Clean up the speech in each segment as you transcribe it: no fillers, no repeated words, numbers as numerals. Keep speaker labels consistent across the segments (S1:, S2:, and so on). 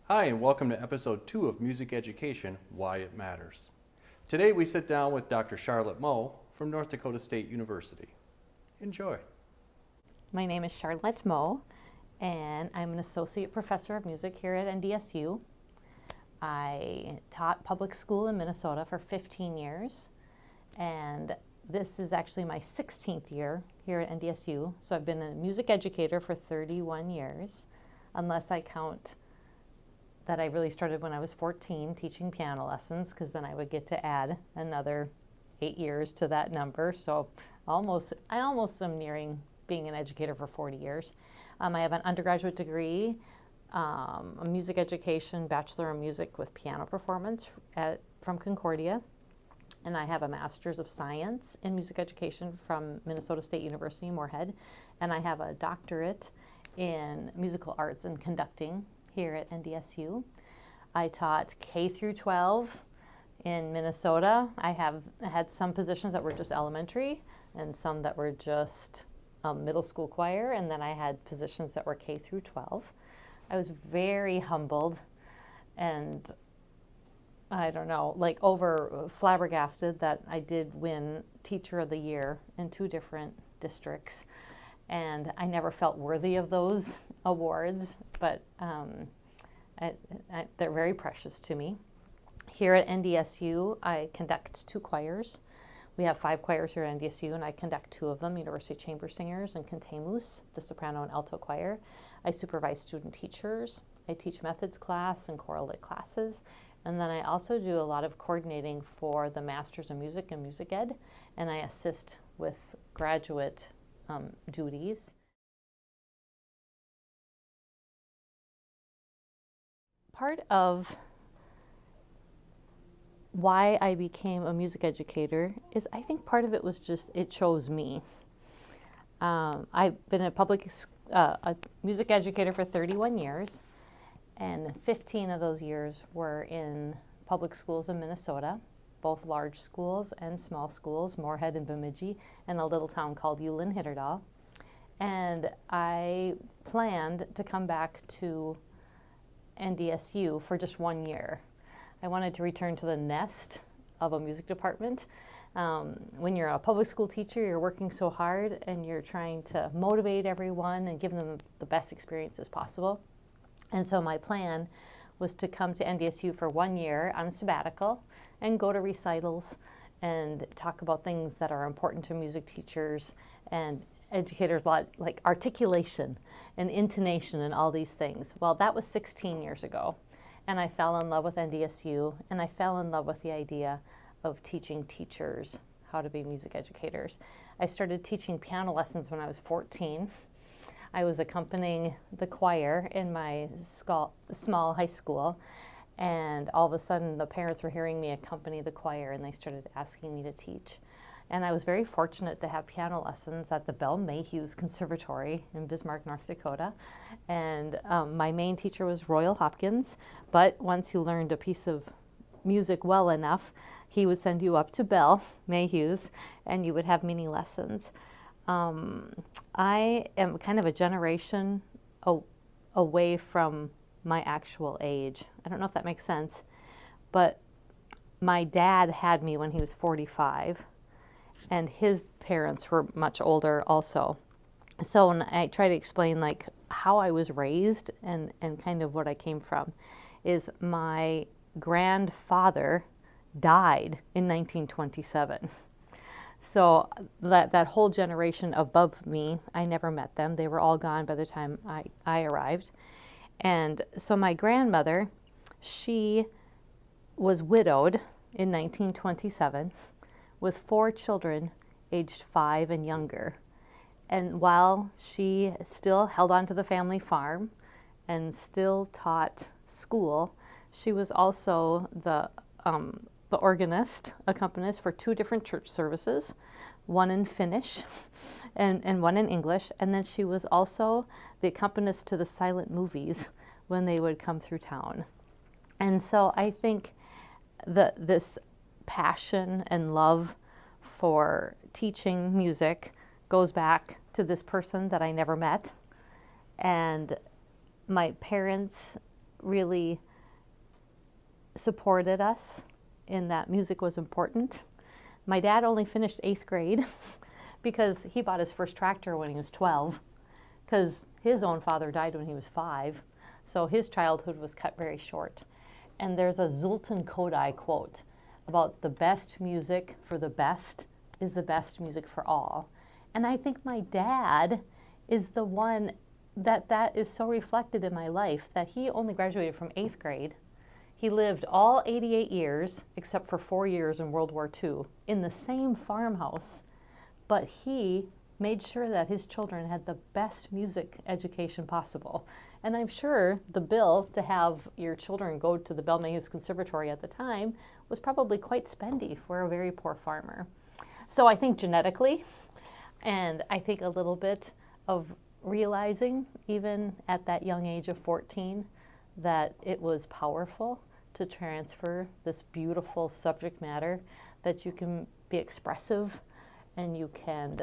S1: Hi, and welcome to episode 2 of Music Education, Why It Matters. Today we sit down with Dr. Charlette Moe from North Dakota State University. Enjoy.
S2: My name is Charlette Moe, and I'm an associate professor of music here at NDSU. I taught public school in Minnesota for 15 years, and this is actually my 16th year here at NDSU. So I've been a music educator for 31 years, unless I count that I really started when I was 14 teaching piano lessons, because then I would get to add another 8 years to that number. So I almost am nearing being an educator for 40 years. I have an undergraduate degree, a music education, Bachelor of Music with piano performance from Concordia. And I have a Master's of Science in Music Education from Minnesota State University, Moorhead. And I have a doctorate in musical arts and conducting here at NDSU. I taught K through 12 in Minnesota. I had some positions that were just elementary and some that were just middle school choir, and then I had positions that were K through 12. I was very humbled and flabbergasted that I did win Teacher of the Year in 2 different districts. And I never felt worthy of those awards, but they're very precious to me. Here at NDSU, I conduct 2 choirs. We have 5 choirs here at NDSU, and I conduct 2 of them, University Chamber Singers and Cantemus, the soprano and alto choir. I supervise student teachers. I teach methods class and choral lit classes. And then I also do a lot of coordinating for the Masters of Music and Music Ed, and I assist with graduate duties. Part of why I became a music educator is I think part of it was just it chose me. I've been a music educator for 31 years, and 15 of those years were in public schools in Minnesota, both large schools and small schools, Moorhead and Bemidji, and a little town called Ullin-Hitterdal. And I planned to come back to NDSU for just 1 year. I wanted to return to the nest of a music department. When you're a public school teacher, you're working so hard and you're trying to motivate everyone and give them the best experiences possible. And so my plan was to come to NDSU for 1 year on a sabbatical and go to recitals and talk about things that are important to music teachers and educators, like articulation and intonation and all these things. Well, that was 16 years ago. And I fell in love with NDSU, and I fell in love with the idea of teaching teachers how to be music educators. I started teaching piano lessons when I was 14. I was accompanying the choir in my small high school, and all of a sudden the parents were hearing me accompany the choir, and they started asking me to teach. And I was very fortunate to have piano lessons at the Bell Mayhew's Conservatory in Bismarck, North Dakota. And my main teacher was Royal Hopkins, but once you learned a piece of music well enough, he would send you up to Bell Mayhew's, and you would have mini lessons. I am kind of a generation away from my actual age. I don't know if that makes sense, but my dad had me when he was 45, and his parents were much older also. So when I try to explain like how I was raised and kind of what I came from, is my grandfather died in 1927. So that whole generation above me, I never met them. They were all gone by the time I arrived. And so my grandmother, she was widowed in 1927 with 4 children aged 5 and younger. And while she still held on to the family farm and still taught school, she was also the organist, accompanist for 2 different church services, one in Finnish and one in English. And then she was also the accompanist to the silent movies when they would come through town. And so I think this passion and love for teaching music goes back to this person that I never met. And my parents really supported us in that music was important. My dad only finished 8th grade because he bought his first tractor when he was 12, because his own father died when he was 5. So his childhood was cut very short. And there's a Zoltan Kodály quote about the best music for the best is the best music for all. And I think my dad is the one that is so reflected in my life, that he only graduated from 8th grade. He lived all 88 years, except for 4 years in World War II, in the same farmhouse. But he made sure that his children had the best music education possible. And I'm sure the bill to have your children go to the Belmayhews Conservatory at the time was probably quite spendy for a very poor farmer. So I think genetically, and I think a little bit of realizing, even at that young age of 14, that it was powerful to transfer this beautiful subject matter, that you can be expressive and you can,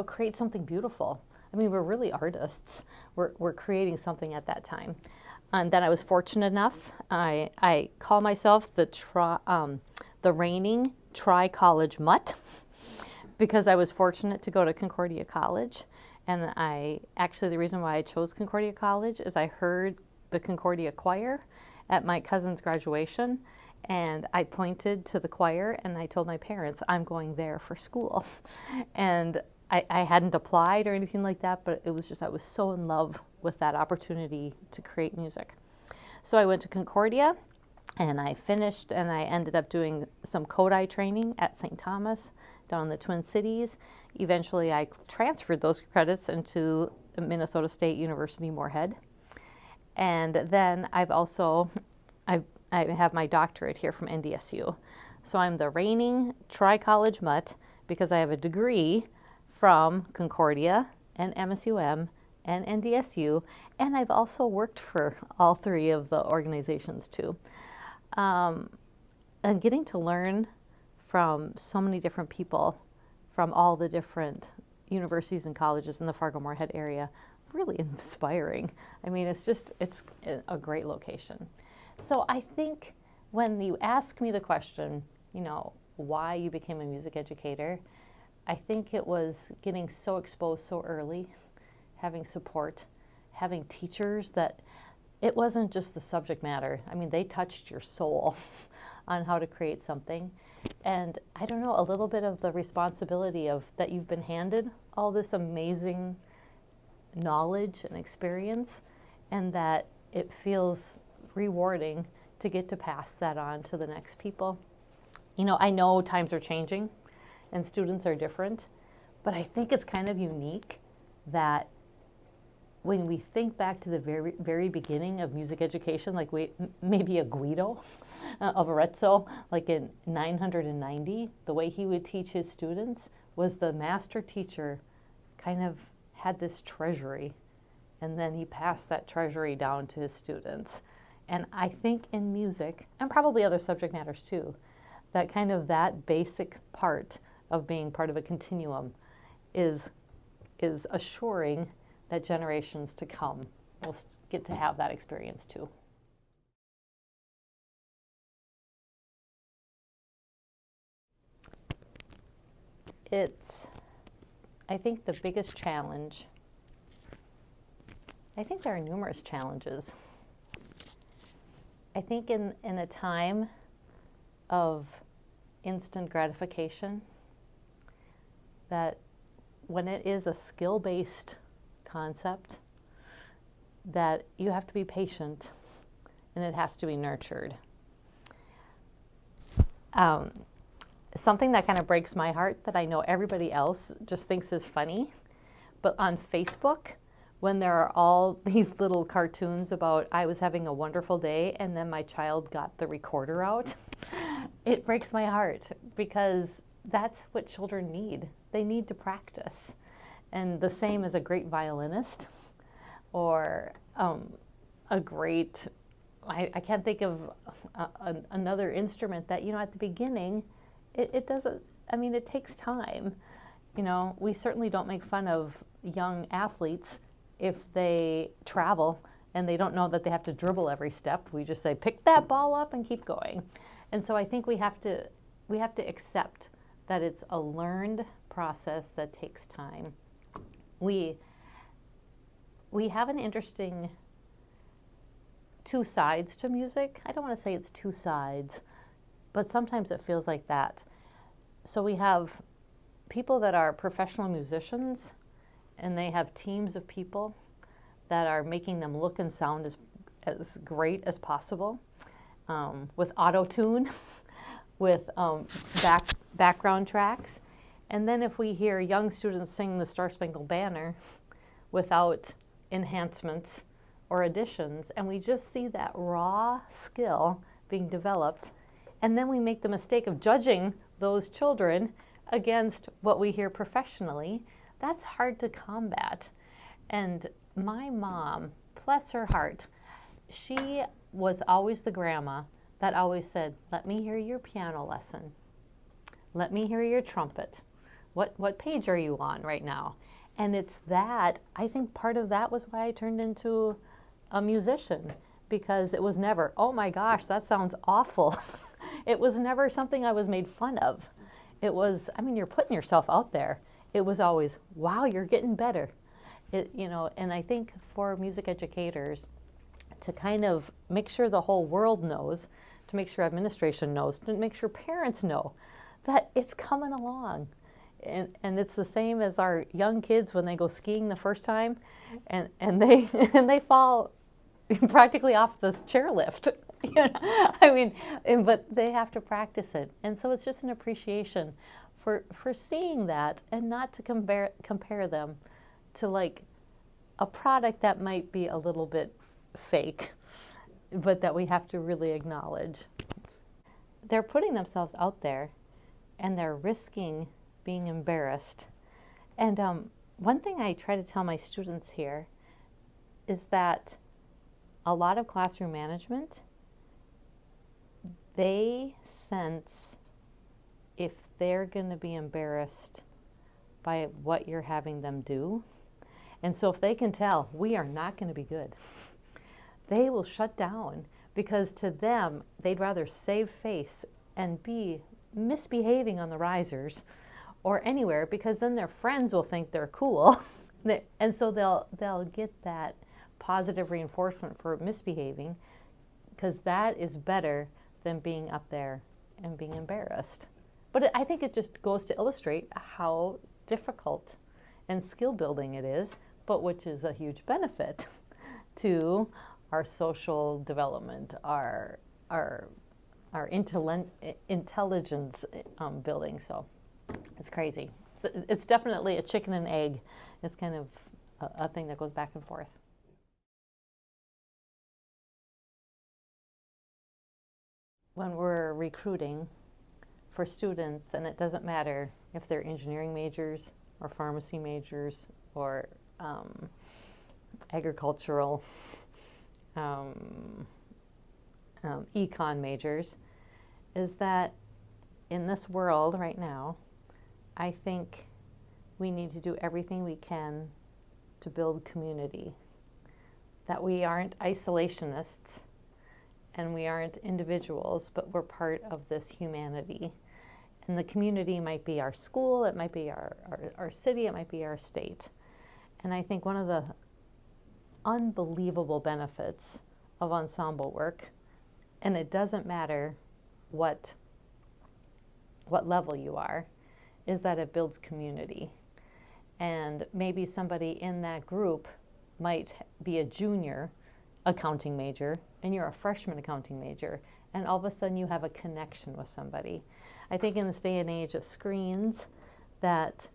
S2: create something beautiful. I mean, we're really artists. We're creating something at that time. And then I was fortunate enough, I call myself the reigning tri-college mutt because I was fortunate to go to Concordia College. And the reason why I chose Concordia College is I heard the Concordia choir at my cousin's graduation, and I pointed to the choir and I told my parents, I'm going there for school. And I hadn't applied or anything like that, but it was just, I was so in love with that opportunity to create music. So I went to Concordia and I finished, and I ended up doing some Kodály training at St. Thomas down in the Twin Cities. Eventually I transferred those credits into Minnesota State University Moorhead. And then I have my doctorate here from NDSU. So I'm the reigning tri-college mutt because I have a degree from Concordia and MSUM and NDSU, and I've also worked for all 3 of the organizations too. And getting to learn from so many different people from all the different universities and colleges in the Fargo-Moorhead area, really inspiring. I mean, it's a great location. So I think when you ask me the question, why you became a music educator, I think it was getting so exposed so early, having support, having teachers that it wasn't just the subject matter. I mean, they touched your soul on how to create something. And I don't know, a little bit of the responsibility of that you've been handed all this amazing knowledge and experience, and that it feels rewarding to get to pass that on to the next people. I know times are changing and students are different, but I think it's kind of unique that when we think back to the very, very beginning of music education, like maybe a Guido of Arezzo, like in 990, the way he would teach his students was the master teacher kind of had this treasury, and then he passed that treasury down to his students. And I think in music, and probably other subject matters too, that basic part of being part of a continuum is assuring that generations to come will get to have that experience too. I think the biggest challenge, I think there are numerous challenges. I think in a time of instant gratification, that when it is a skill-based concept, that you have to be patient and it has to be nurtured. Something that kind of breaks my heart that I know everybody else just thinks is funny, but on Facebook, when there are all these little cartoons about I was having a wonderful day and then my child got the recorder out, it breaks my heart because that's what children need. They need to practice. And the same as a great violinist or a great, I can't think of another instrument that, at the beginning, it doesn't, it takes time. We certainly don't make fun of young athletes if they travel and they don't know that they have to dribble every step. We just say, pick that ball up and keep going. And so I think we have to accept that it's a learned process that takes time. We have an interesting two sides to music. I don't want to say it's two sides, but sometimes it feels like that. So we have people that are professional musicians, and they have teams of people that are making them look and sound as great as possible, with auto-tune, with background tracks. And then if we hear young students sing the Star Spangled Banner without enhancements or additions, and we just see that raw skill being developed, and then we make the mistake of judging those children against what we hear professionally, that's hard to combat. And my mom, bless her heart, she was always the grandma that always said, let me hear your piano lesson. Let me hear your trumpet. What page are you on right now? And it's that, I think part of that was why I turned into a musician, because it was never, oh my gosh, that sounds awful. It was never something I was made fun of. It was, I mean, you're putting yourself out there. It was always, wow, you're getting better. And I think for music educators, to kind of make sure the whole world knows, to make sure administration knows, to make sure parents know that it's coming along. And it's the same as our young kids when they go skiing the first time and they and they fall practically off the chairlift. But they have to practice it. And so it's just an appreciation for seeing that, and not to compare them to like a product that might be a little bit fake, but that we have to really acknowledge. They're putting themselves out there, and they're risking being embarrassed. And one thing I try to tell my students here is that a lot of classroom management, they sense if they're going to be embarrassed by what you're having them do. And so if they can tell, we are not going to be good, they will shut down, because to them, they'd rather save face and be misbehaving on the risers or anywhere, because then their friends will think they're cool. And so they'll get that positive reinforcement for misbehaving, because that is better than being up there and being embarrassed. But I think it just goes to illustrate how difficult and skill building it is, but which is a huge benefit to our social development, our intelligence building. So it's crazy. It's definitely a chicken and egg. It's kind of a thing that goes back and forth. When we're recruiting for students, and it doesn't matter if they're engineering majors or pharmacy majors or agricultural, econ majors, is that in this world right now, I think we need to do everything we can to build community. That we aren't isolationists and we aren't individuals, but we're part of this humanity. And the community might be our school, it might be our city, it might be our state. And I think one of the unbelievable benefits of ensemble work, and it doesn't matter what level you are, is that it builds community. And maybe somebody in that group might be a junior accounting major, and you're a freshman accounting major, and all of a sudden you have a connection with somebody. I think in this day and age of screens, that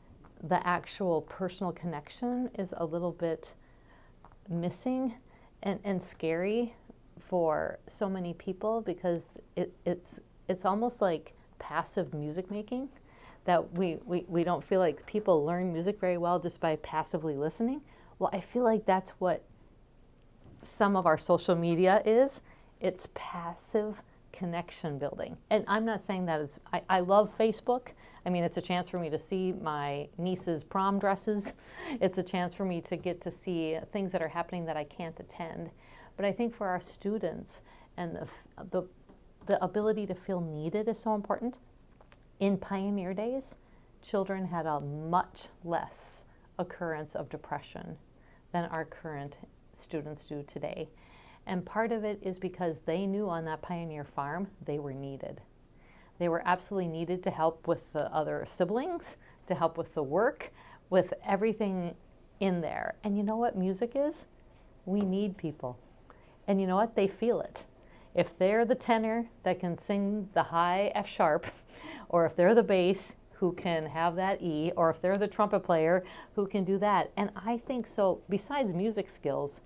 S2: the actual personal connection is a little bit missing and scary for so many people, because it's almost like passive music making, that we don't feel like people learn music very well just by passively listening. Well, I feel like that's what some of our social media is. It's passive connection building. And I'm not saying that it's, I love Facebook. I mean, it's a chance for me to see my niece's prom dresses. It's a chance for me to get to see things that are happening that I can't attend. But I think for our students, and the ability to feel needed is so important. In pioneer days, children had a much less occurrence of depression than our current students do today. And part of it is because they knew on that pioneer farm they were needed. They were absolutely needed to help with the other siblings, to help with the work, with everything in there. And you know what music is? We need people. And you know what? They feel it. If they're the tenor that can sing the high F sharp, or if they're the bass who can have that E, or if they're the trumpet player who can do that. And I think so, besides music skills,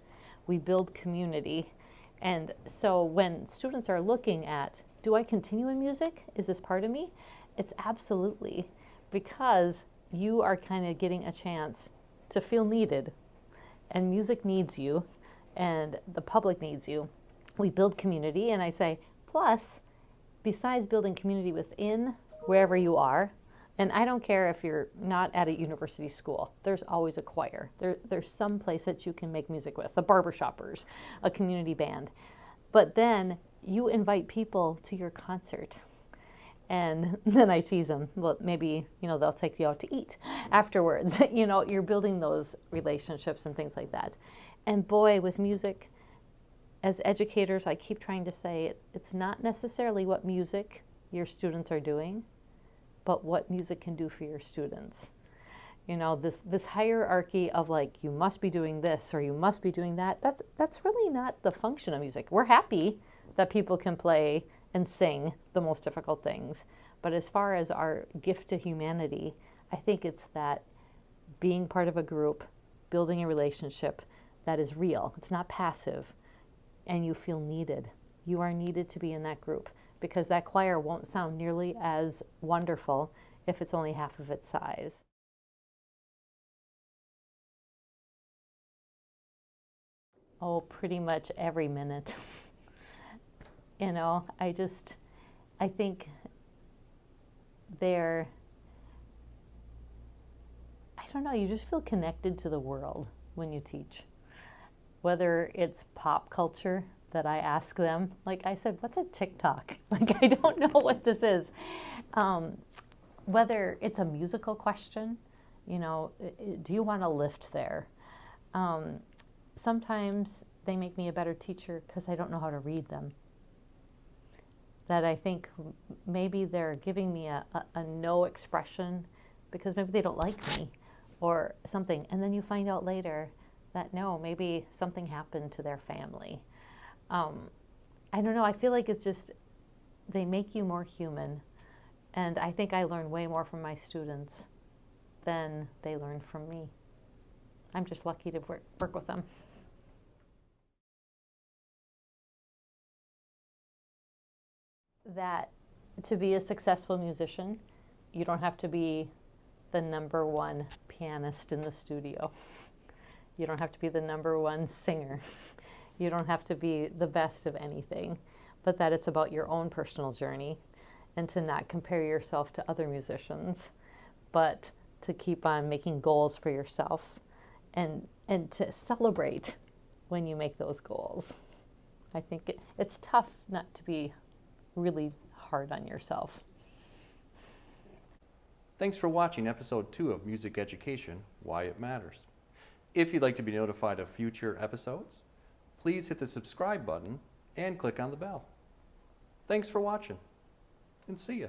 S2: we build community. And so when students are looking at, do I continue in music? Is this part of me? It's absolutely, because you are kind of getting a chance to feel needed. And music needs you, and the public needs you. We build community, and I say, plus, besides building community within wherever you are, and I don't care if you're not at a university school, there's always a choir. There's some place that you can make music with, a barbershoppers, a community band. But then you invite people to your concert. And then I tease them, well, maybe, they'll take you out to eat afterwards. You're building those relationships and things like that. And boy, with music, as educators, I keep trying to say it's not necessarily what music your students are doing, but what music can do for your students. This hierarchy of like, you must be doing this or you must be doing that, that's really not the function of music. We're happy that people can play and sing the most difficult things. But as far as our gift to humanity, I think it's that being part of a group, building a relationship that is real. It's not passive. And you feel needed. You are needed to be in that group, because that choir won't sound nearly as wonderful if it's only half of its size. Oh, pretty much every minute. I think you just feel connected to the world when you teach. Whether it's pop culture that I ask them, like I said, what's a TikTok? Like, I don't know what this is. Whether it's a musical question, do you want to lift there? Sometimes they make me a better teacher because I don't know how to read them. That I think maybe they're giving me a no expression because maybe they don't like me or something. And then you find out later that no, maybe something happened to their family. I don't know, I feel like it's just, they make you more human. And I think I learn way more from my students than they learn from me. I'm just lucky to work with them. That to be a successful musician, you don't have to be the #1 pianist in the studio. You don't have to be the #1 singer. You don't have to be the best of anything, but that it's about your own personal journey, and to not compare yourself to other musicians, but to keep on making goals for yourself and to celebrate when you make those goals. I think it's tough not to be really hard on yourself.
S1: Thanks for watching episode 2 of Music Education, Why It Matters. If you'd like to be notified of future episodes, please hit the subscribe button and click on the bell. Thanks for watching, and see ya.